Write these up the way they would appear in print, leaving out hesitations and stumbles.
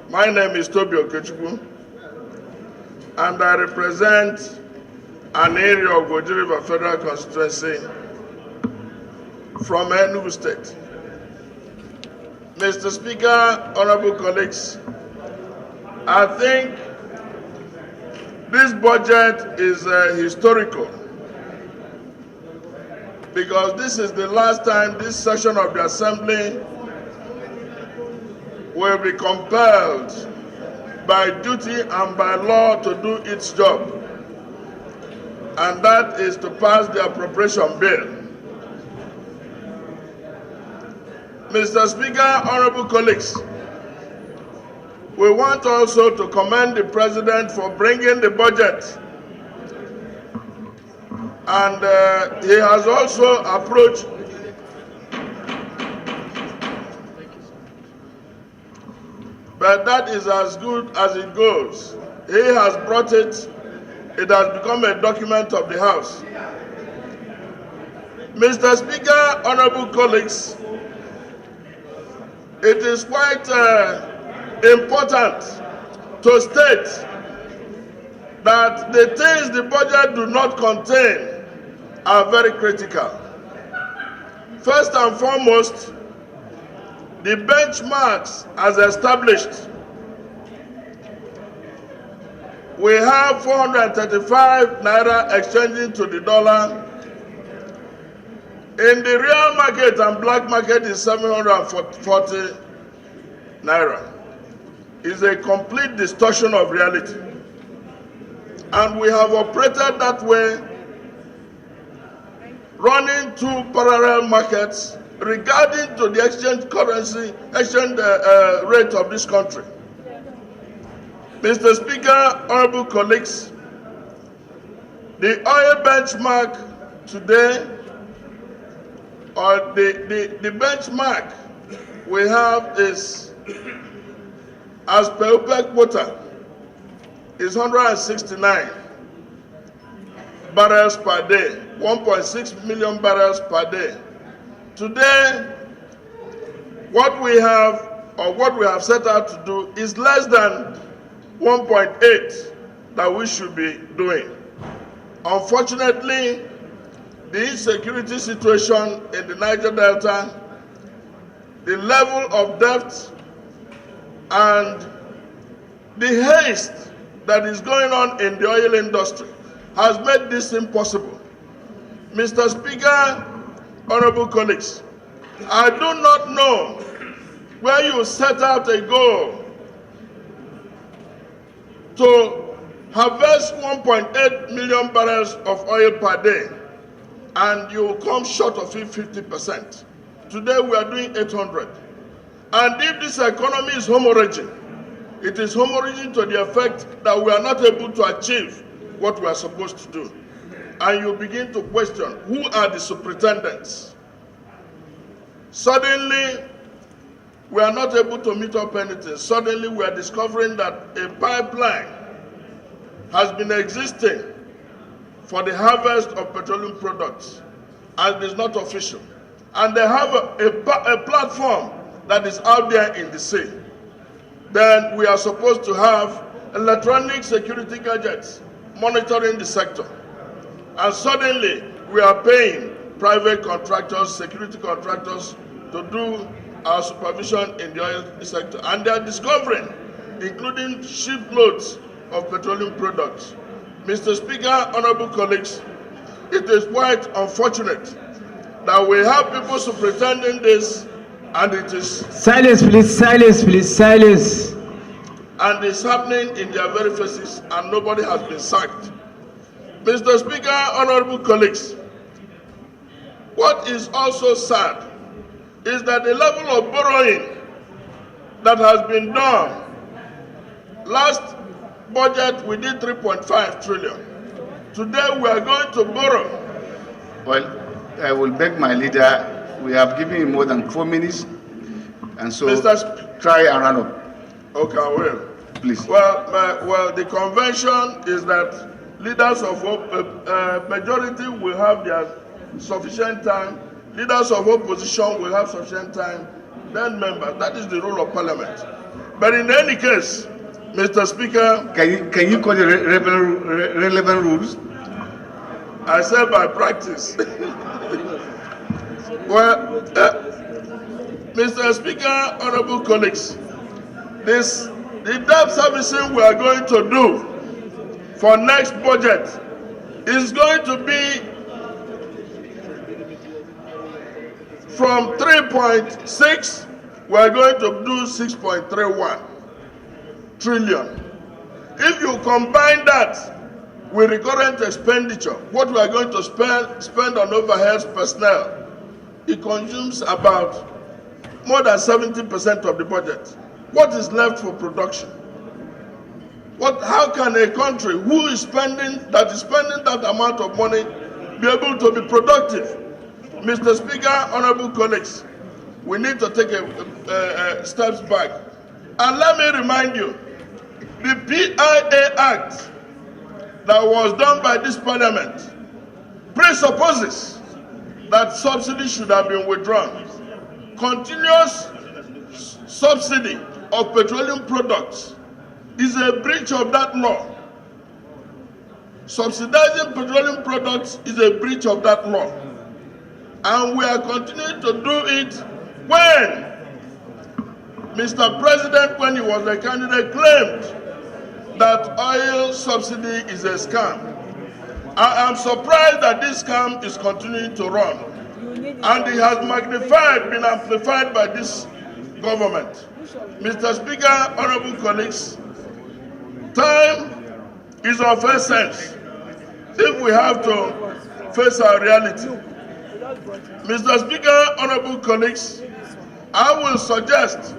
My name is Toby Okechukwu, and I represent Aninri of Orji-River Federal Constituency from Awgu State. Mr. Speaker, honorable colleagues, I think this budget is historical because this is the last time this session of the Assembly will be compelled by duty and by law to do its job, and that is to pass the appropriation bill. Mr. Speaker, honorable colleagues, we want also to commend the President for bringing the budget, and he has also approached but that is as good as it goes. He has brought it. It has become a document of the House. Mr. Speaker, honorable colleagues, it is quite important to state that the things the budget do not contain are very critical. First and foremost, the benchmarks as established. We have 435 naira exchanging to the dollar. In the real market and black market is 740 naira. It's a complete distortion of reality. And we have operated that way, running two parallel markets regarding to the exchange rate of this country. Mr. Speaker, honorable colleagues, the oil benchmark today, or the benchmark we have is, as per OPEC quota, is 169 barrels per day, 1.6 million barrels per day. Today, what we have, or what we have set out to do, is less than 1.8 that we should be doing. Unfortunately, the insecurity situation in the Niger Delta, the level of debt, and the haste that is going on in the oil industry has made this impossible. Mr. Speaker, honorable colleagues, I do not know where you set out a goal to harvest 1.8 million barrels of oil per day, and you come short of it 50%. Today we are doing 800. And if this economy is hemorrhaging, it is hemorrhaging to the effect that we are not able to achieve what we are supposed to do. And you begin to question, who are the superintendents? Suddenly, we are not able to meet up anything. Suddenly, we are discovering that a pipeline has been existing for the harvest of petroleum products, and it is not official. And they have a platform that is out there in the sea. Then we are supposed to have electronic security gadgets monitoring the sector. And suddenly, we are paying private contractors, security contractors, to do our supervision in the oil sector. And they are discovering, including shiploads of petroleum products. Mr. Speaker, honorable colleagues, it is quite unfortunate that we have people superintending this, and it is... Silence, please, silence, please, silence. And it's happening in their very faces, and nobody has been sacked. Mr. Speaker, honorable colleagues, what is also sad is that the level of borrowing that has been done, last budget we did 3.5 trillion. Today we are going to borrow. Well, I will beg my leader, we have given him more than 4 minutes, and so try and run up. Okay, I will. Please. Well, the convention is that leaders of majority will have their sufficient time, leaders of opposition will have sufficient time, then members. That is the rule of parliament. But in any case, Mr. Speaker, can you call the relevant rules? I said by practice. Well, Mr. Speaker, honorable colleagues, the debt servicing we are going to do for next budget is going to be from 3.6, we are going to do 6.31 trillion. If you combine that with recurrent expenditure, what we are going to spend on overheads, personnel, it consumes about more than 70% of the budget. What is left for production? How can a country who is spending that amount of money be able to be productive? Mr. Speaker, honorable colleagues, we need to take steps back. And let me remind you, the PIA Act that was done by this parliament presupposes that subsidy should have been withdrawn. Continuous subsidy of petroleum products is a breach of that law. Subsidizing petroleum products is a breach of that law. And we are continuing to do it when Mr. President, when he was a candidate, claimed that oil subsidy is a scam. I am surprised that this scam is continuing to run. And it has been amplified by this government. Mr. Speaker, honorable colleagues, time is of essence if we have to face our reality. Mr. Speaker, honorable colleagues, I will suggest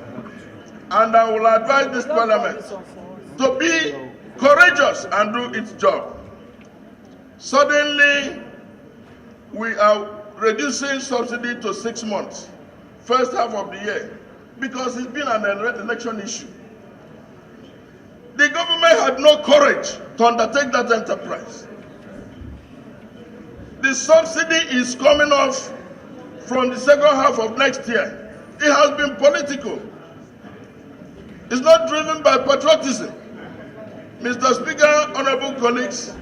and I will advise this parliament to be courageous and do its job. Suddenly, we are reducing subsidy to 6 months, first half of the year, because it's been an election issue. The government had no courage to undertake that enterprise. The subsidy is coming off from the second half of next year. It has been political. It's not driven by patriotism. Mr. Speaker, honorable colleagues,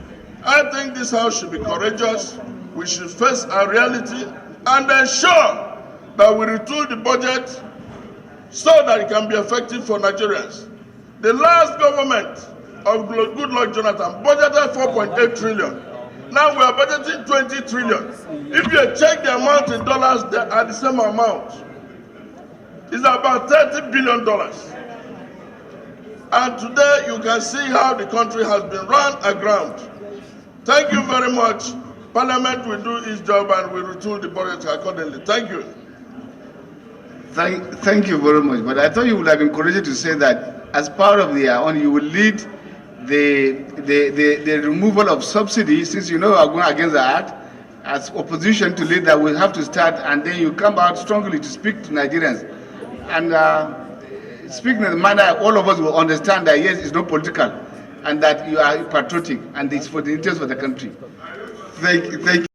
I think this House should be courageous. We should face our reality and ensure that we retool the budget so that it can be effective for Nigerians. The last government of Goodluck Jonathan budgeted 4.8 trillion. Now we are budgeting 20 trillion. If you check the amount in dollars, they are the same amount. It's about $30 billion. And today you can see how the country has been run aground. Thank you very much. Parliament will do its job and will retool the budget accordingly. Thank you. Thank you very much. But I thought you would have been courageous to say that as part of the you will lead the removal of subsidies, since you know are going against the act, as opposition to lead that will have to start, and then you come out strongly to speak to Nigerians. And speaking in the manner all of us will understand that yes, it's not political, and that you are patriotic, and it's for the interest of the country. Thank you.